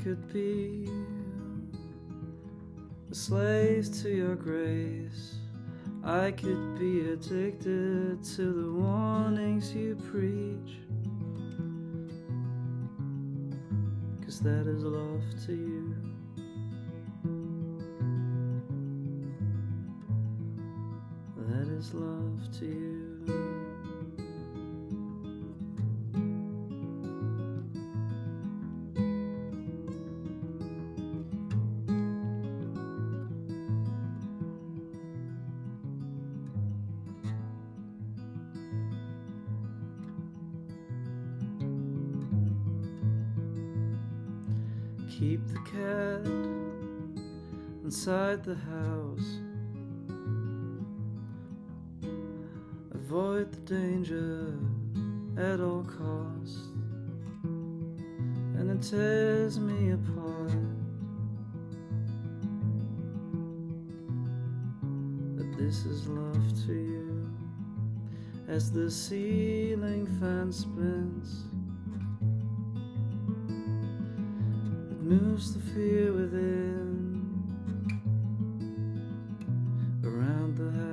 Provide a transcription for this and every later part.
could be a slave to your grace. I could be addicted to the warnings you preach, 'cause that is love to you. That is love to you. Keep the cat inside the house. Avoid the danger at all costs, and it tears me apart that this is love to you. As the ceiling fan spins, it moves the fear within around the house.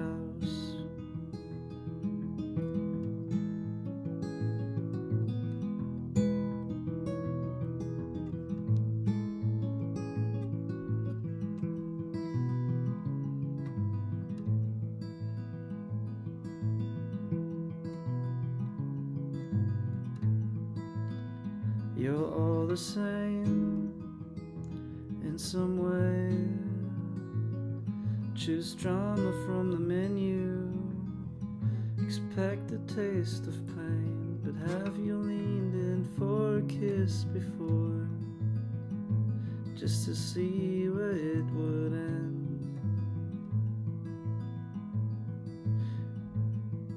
You're all the same in some way. Choose drama from the menu. Expect a taste of pain, but have you leaned in for a kiss before, just to see where it would end?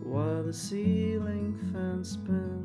While the ceiling fan spins,